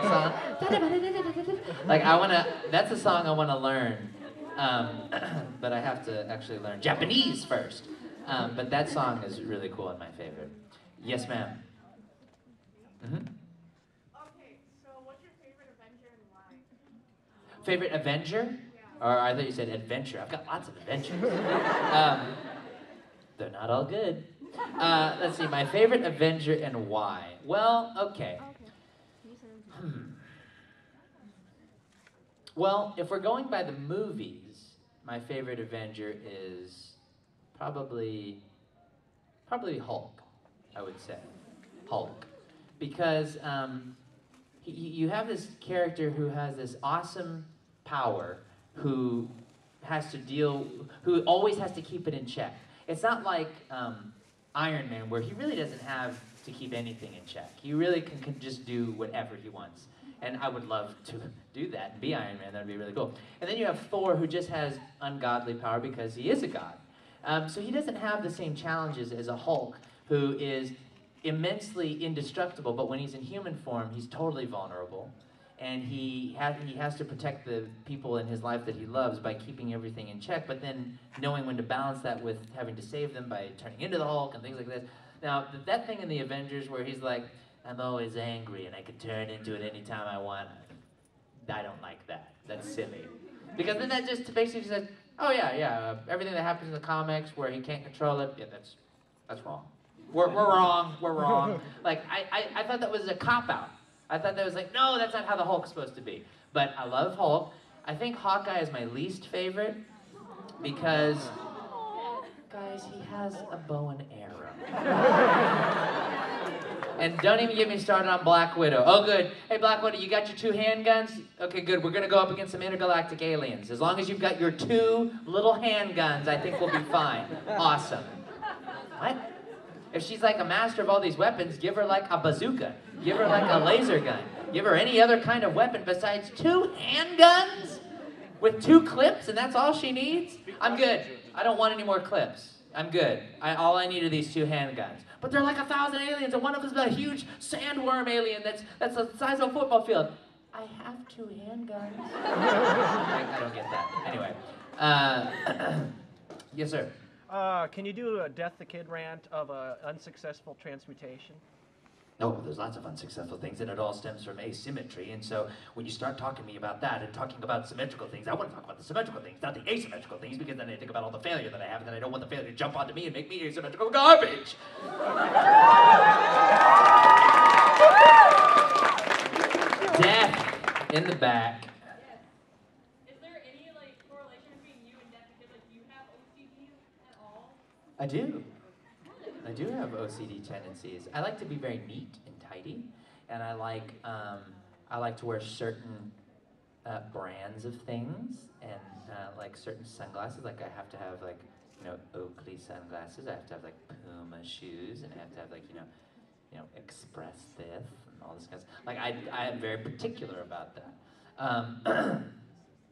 song. Like that's a song I wanna learn. But I have to actually learn Japanese first. But that song is really cool and my favorite. Yes, ma'am. Mm-hmm. Okay, so what's your favorite Avenger and why? Favorite Avenger? Yeah. Or I thought you said adventure. I've got lots of adventures. They're not all good. Let's see, my favorite Avenger and why. Well, okay. Well, if we're going by the movies, my favorite Avenger is probably Hulk, I would say. Hulk. Because you have this character who has this awesome power who always has to keep it in check. It's not like Iron Man, where he really doesn't have to keep anything in check. He really can just do whatever he wants. And I would love to do that and be Iron Man. That would be really cool. And then you have Thor, who just has ungodly power because he is a god. So he doesn't have the same challenges as a Hulk, who is immensely indestructible, but when he's in human form, he's totally vulnerable. And he has to protect the people in his life that he loves by keeping everything in check, but then knowing when to balance that with having to save them by turning into the Hulk and things like this. Now, that thing in the Avengers where he's like, I'm always angry and I can turn into it anytime I want, I don't like that. That's silly. Because then that just basically says, oh yeah, everything that happens in the comics where he can't control it, yeah, that's wrong. We're wrong. Like, I thought that was a cop-out. I thought that was like, no, that's not how the Hulk's supposed to be. But I love Hulk. I think Hawkeye is my least favorite because, guys, he has a bow and arrow. And don't even get me started on Black Widow. Oh, good. Hey, Black Widow, you got your 2 handguns? Okay, good. We're going to go up against some intergalactic aliens. As long as you've got your 2 little handguns, I think we'll be fine. Awesome. What? If she's like a master of all these weapons, give her like a bazooka. Give her like a laser gun. Give her any other kind of weapon besides 2 handguns? With 2 clips, and that's all she needs? I'm good. I don't want any more clips. I'm good. All I need are these 2 handguns. But they're like 1,000 aliens, and one of them is a huge sandworm alien that's the size of a football field. I have 2 handguns. I don't get that. Anyway. Yes, sir. Can you do a Death the Kid rant of an unsuccessful transmutation? No, there's lots of unsuccessful things, and it all stems from asymmetry. And so when you start talking to me about that and talking about symmetrical things, I want to talk about the symmetrical things, not the asymmetrical things, because then I think about all the failure that I have, and then I don't want the failure to jump onto me and make me asymmetrical garbage. Death in the back. Is there any correlation between you and Death the Kid? Like, do you have OCD at all? I do. I do have OCD tendencies. I like to be very neat and tidy, and I like to wear certain brands of things, and like certain sunglasses. Like I have to have Oakley sunglasses. I have to have Puma shoes, and I have to have Express this and all this kind of stuff. Like I am very particular about that,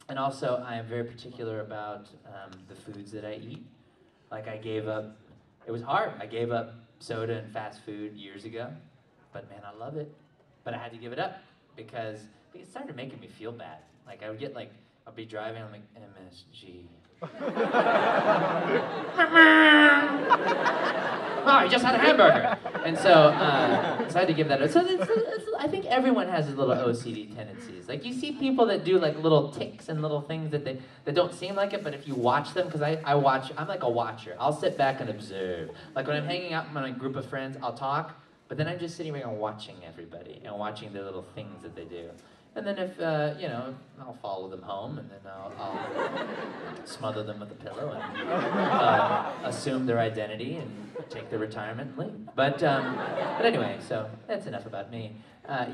and also I am very particular about the foods that I eat. Like I gave up. It was hard. I gave up soda and fast food years ago, but man, I love it. But I had to give it up because it started making me feel bad. Like I would get I'll be driving, I'm like, MSG. Oh, I just had a hamburger. And so I had to give that up. So I think everyone has his little OCD tendencies. Like you see people that do little ticks and little things that don't seem like it, but if you watch them, because I'm like a watcher. I'll sit back and observe. Like when I'm hanging out with my group of friends, I'll talk, but then I'm just sitting there and watching everybody and watching the little things that they do. And then if, I'll follow them home, and then I'll smother them with a pillow and assume their identity and take their retirement and leave. But anyway, so that's enough about me.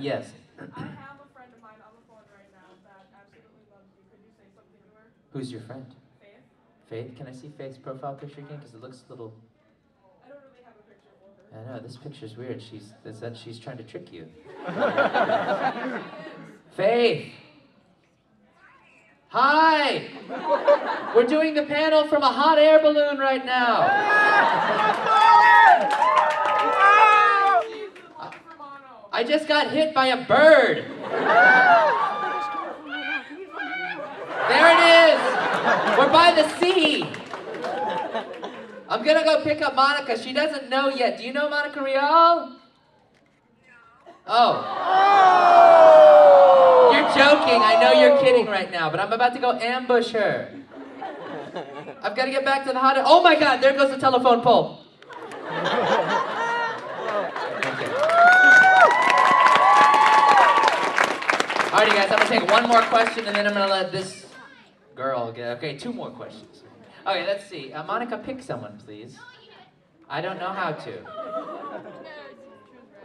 Yes? I have a friend of mine on the phone right now that absolutely loves you. Could you say something to her? Who's your friend? Faith? Faith? Can I see Faith's profile picture again? Because it looks a little... I don't really have a picture for her. I know, this picture's weird. She's trying to trick you. Faith! Hi! We're doing the panel from a hot air balloon right now. I just got hit by a bird. There it is! We're by the sea! I'm gonna go pick up Monica. She doesn't know yet. Do you know Monica Real? Oh. You're joking. I know you're kidding right now, but I'm about to go ambush her. I've got to get back to the hot... Oh my God, there goes the telephone pole. Okay. Alrighty guys, I'm gonna take one more question and then I'm gonna let this girl get... Okay, 2 more questions. Okay, let's see. Monica, pick someone, please. I don't know how to.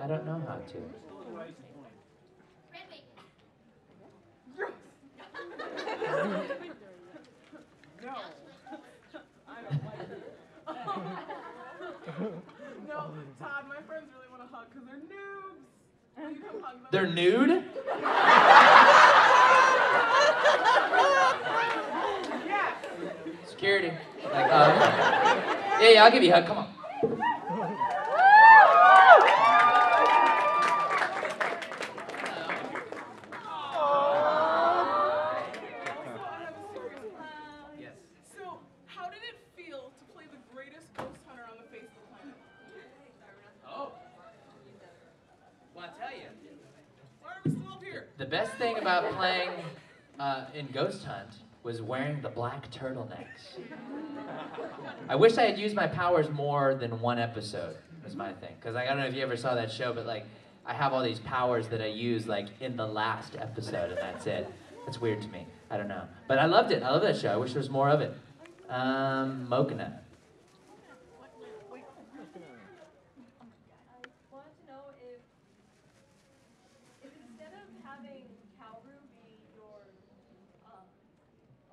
I don't know how to. No, Todd, my friends really want to hug because they're noobs. Will you come hug them? They're nude? Yes. Security. Like, yeah, I'll give you a hug. Come on. Yes. So, how did it feel to play the greatest ghost hunter on the face of the planet? Oh. Well, I'll tell you. Why are we still up here? The best thing about playing in Ghost Hunt was wearing the black turtlenecks. I wish I had used my powers more than one episode, was my thing. Because I don't know if you ever saw that show, but like, I have all these powers that I use like in the last episode, and that's it. That's weird to me. I don't know. But I loved it. I love that show. I wish there was more of it. Mokana. Want to know if instead of having Calru be your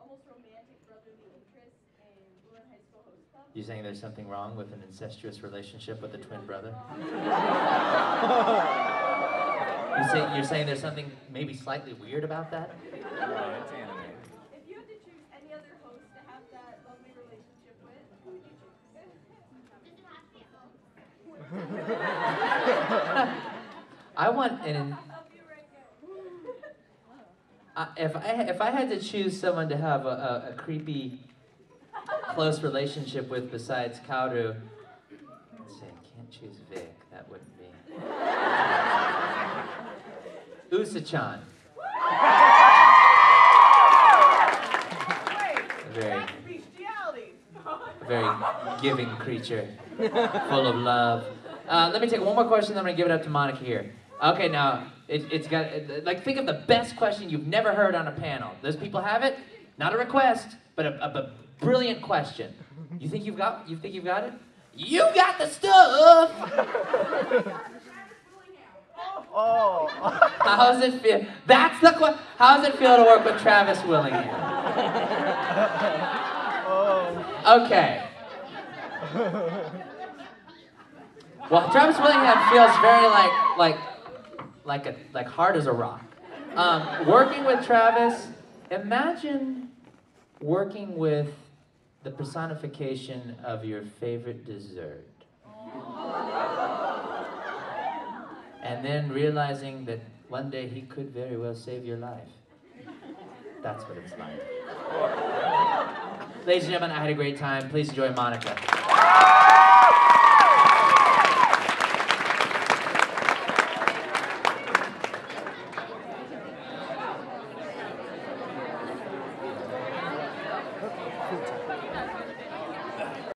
almost romantic brotherly interest in Bruin High School Host Club, You saying there's something wrong with an incestuous relationship with a twin brother? You're saying there's something maybe slightly weird about that? if you had to choose any other host to have that lovely relationship with, who would you choose? I want an. I'll be right there. If I had to choose someone to have a creepy, close relationship with besides Kaoru, let's see, I can't choose Vic. That wouldn't be. Usa-chan. A very giving creature, full of love. Let me take one more question, then I'm going to give it up to Monica here. Okay, now, it's got, like, think of the best question you've never heard on a panel. Those people have it? Not a request, but a brilliant question. You think you've got it? You got the stuff! Oh. How's it feel? That's the question. How's it feel to work with Travis Willingham? Okay. Well, Travis Willingham feels very like hard as a rock. Working with Travis, imagine working with the personification of your favorite dessert. And then realizing that one day he could very well save your life. That's what it's like. Ladies and gentlemen, I had a great time. Please enjoy Monica.